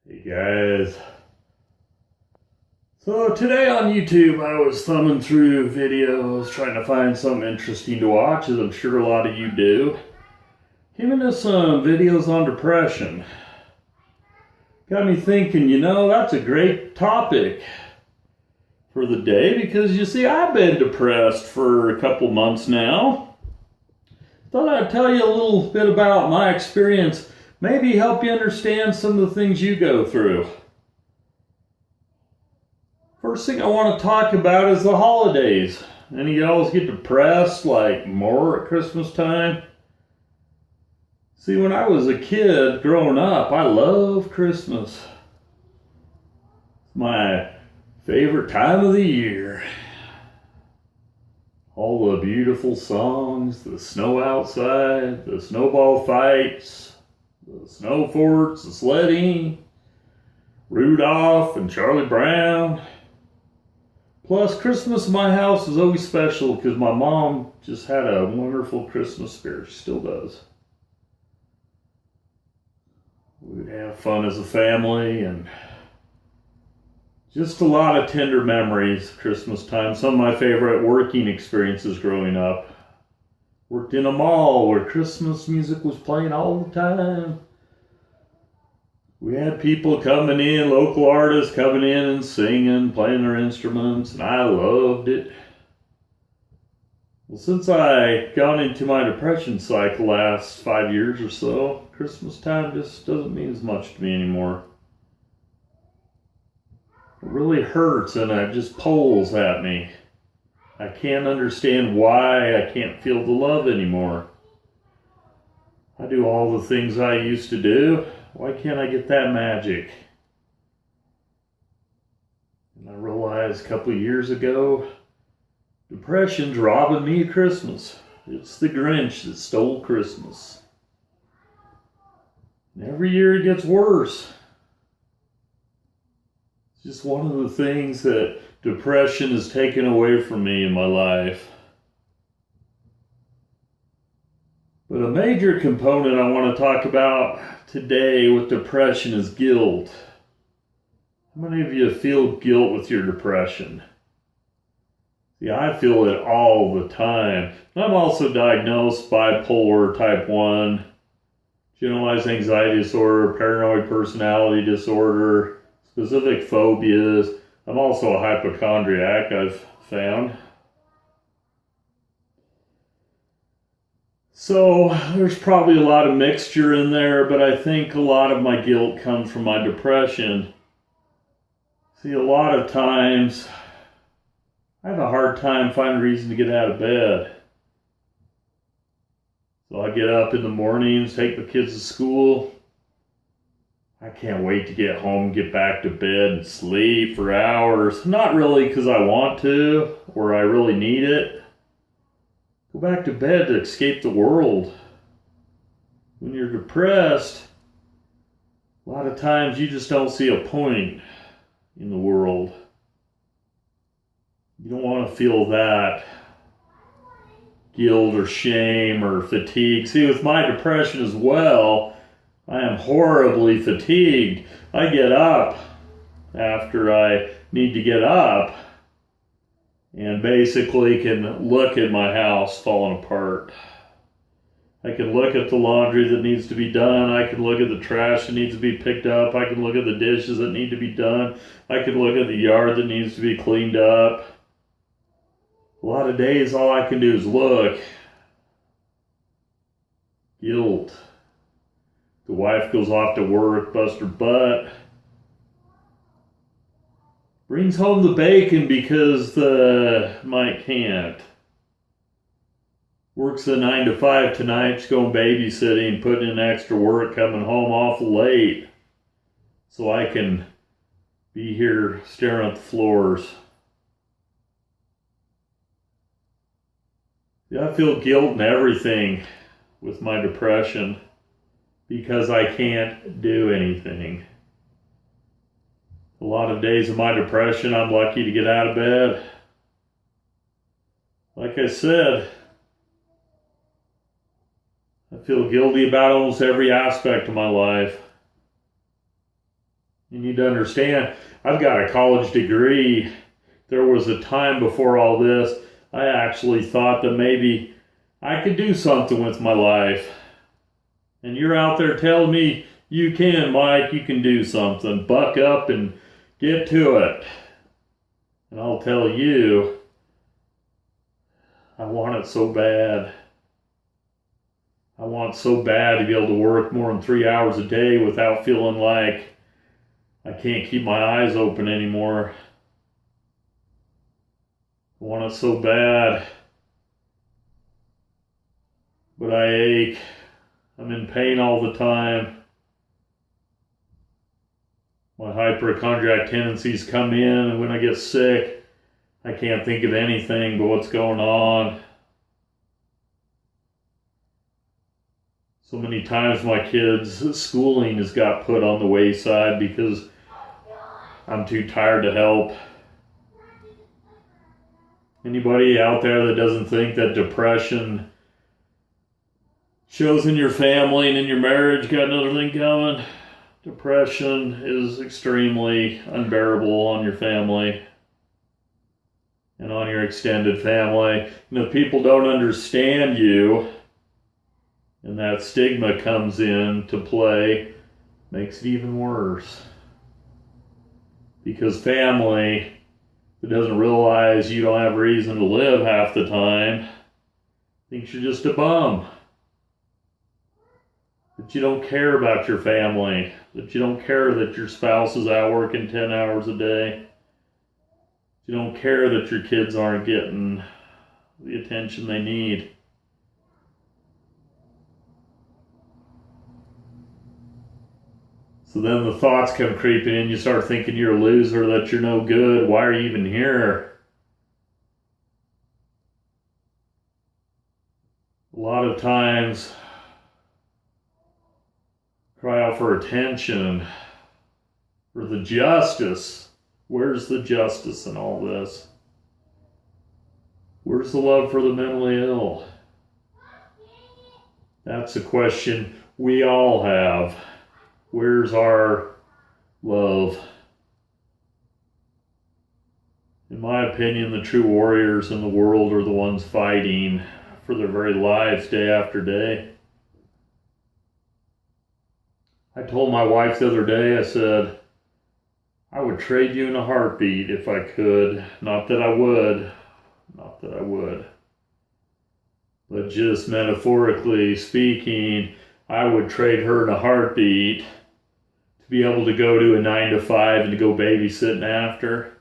Hey guys. So today on YouTube I was thumbing through videos trying to find something interesting to watch, as I'm sure a lot of you do. Came into some videos on depression. Got me thinking, that's a great topic for the day, because you see, I've been depressed for a couple months now. Thought I'd tell you a little bit about my experience, maybe help you understand some of the things you go through. First thing I want to talk about is the holidays. Any of y'all get depressed like more at Christmas time? See, when I was a kid growing up, I loved Christmas. It's my favorite time of the year. All the beautiful songs, the snow outside, the snowball fights, the snow forts, the sledding, Rudolph and Charlie Brown. Plus, Christmas in my house is always special because my mom just had a wonderful Christmas spirit. She still does. We'd have fun as a family and just a lot of tender memories Christmas time. Some of my favorite working experiences growing up. Worked in a mall where Christmas music was playing all the time. We had people coming in, local artists coming in and singing, playing their instruments, and I loved it. Well, since I got into my depression cycle last 5 years or so, Christmas time just doesn't mean as much to me anymore. It really hurts and it just pulls at me. I can't understand why I can't feel the love anymore. I do all the things I used to do. Why can't I get that magic? And I realized a couple of years ago, depression's robbing me of Christmas. It's the Grinch that stole Christmas. And every year it gets worse. It's just one of the things that depression has taken away from me in my life. But a major component I want to talk about today with depression is guilt. How many of you feel guilt with your depression? See, I feel it all the time. I'm also diagnosed bipolar type 1, Generalized Anxiety Disorder, paranoid personality disorder, specific phobias. I'm also a hypochondriac, I've found. So there's probably a lot of mixture in there, but I think a lot of my guilt comes from my depression. See, a lot of times I have a hard time finding a reason to get out of bed. So I get up in the mornings, take the kids to school. I can't wait to get home, get back to bed and sleep for hours. Not really because I want to or I really need it. Go back to bed to escape the world. When you're depressed, a lot of times you just don't see a point in the world. You don't want to feel that guilt or shame or fatigue. See, with my depression as well, I am horribly fatigued. I get up after I need to get up and basically can look at my house falling apart. I can look at the laundry that needs to be done. I can look at the trash that needs to be picked up. I can look at the dishes that need to be done. I can look at the yard that needs to be cleaned up. A lot of days all I can do is look. Guilt. The wife goes off to work, busts her butt. Brings home the bacon because the Mike can't. Works a 9 to 5 tonight. She's going babysitting, putting in extra work, coming home awful late. So I can be here staring at the floors. Yeah, I feel guilt and everything with my depression because I can't do anything. A lot of days of my depression, I'm lucky to get out of bed. Like I said, I feel guilty about almost every aspect of my life. You need to understand, I've got a college degree. There was a time before all this, I actually thought that maybe I could do something with my life. And you're out there telling me, you can, Mike, you can do something. Buck up and get to it. And I'll tell you, I want it so bad. I want so bad to be able to work more than 3 hours a day without feeling like I can't keep my eyes open anymore. I want it so bad. But I ache. I'm in pain all the time. My hypochondriac tendencies come in, and when I get sick, I can't think of anything but what's going on. So many times my kids' schooling has got put on the wayside because I'm too tired to help. Anybody out there that doesn't think that depression shows in your family and in your marriage, got another thing coming? Depression is extremely unbearable on your family and on your extended family. And if people don't understand you, and that stigma comes in to play, makes it even worse. Because family that doesn't realize you don't have reason to live half the time thinks you're just a bum. That you don't care about your family. That you don't care that your spouse is out working 10 hours a day. You don't care that your kids aren't getting the attention they need. So then the thoughts come creeping in. You start thinking you're a loser, that you're no good. Why are you even here? A lot of times, cry out for attention, for the justice. Where's the justice in all this? Where's the love for the mentally ill? That's a question we all have. Where's our love? In my opinion, the true warriors in the world are the ones fighting for their very lives day after day. I told my wife the other day, I said, I would trade you in a heartbeat if I could. Not that I would. Not that I would. But just metaphorically speaking, I would trade her in a heartbeat to be able to go to a 9 to 5 and to go babysitting after.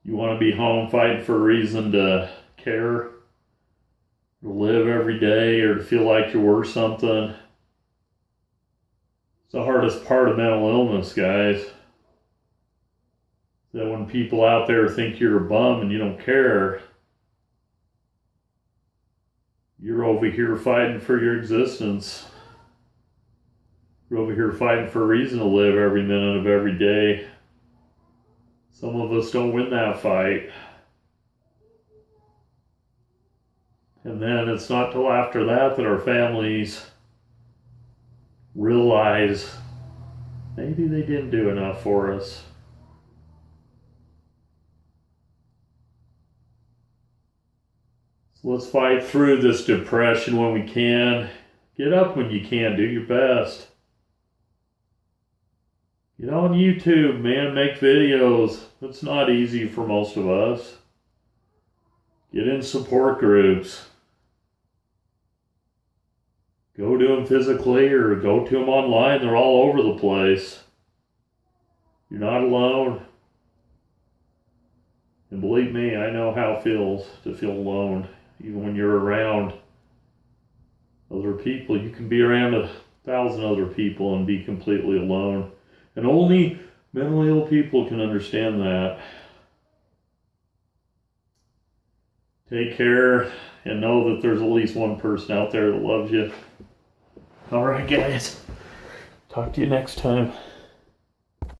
You want to be home fighting for a reason to care, to live every day, or to feel like you're worth something. It's the hardest part of mental illness, guys. That when people out there think you're a bum and you don't care, you're over here fighting for your existence. You're over here fighting for a reason to live every minute of every day. Some of us don't win that fight. And then it's not till after that that our families realize maybe they didn't do enough for us. So let's fight through this depression when we can. Get up when you can. Do your best. Get on YouTube, man. Make videos. It's not easy for most of us. Get in support groups. Go to them physically or go to them online. They're all over the place. You're not alone. And believe me, I know how it feels to feel alone. Even when you're around other people, you can be around 1,000 other people and be completely alone. And only mentally ill people can understand that. Take care and know that there's at least one person out there that loves you. All right, guys. Talk to you next time.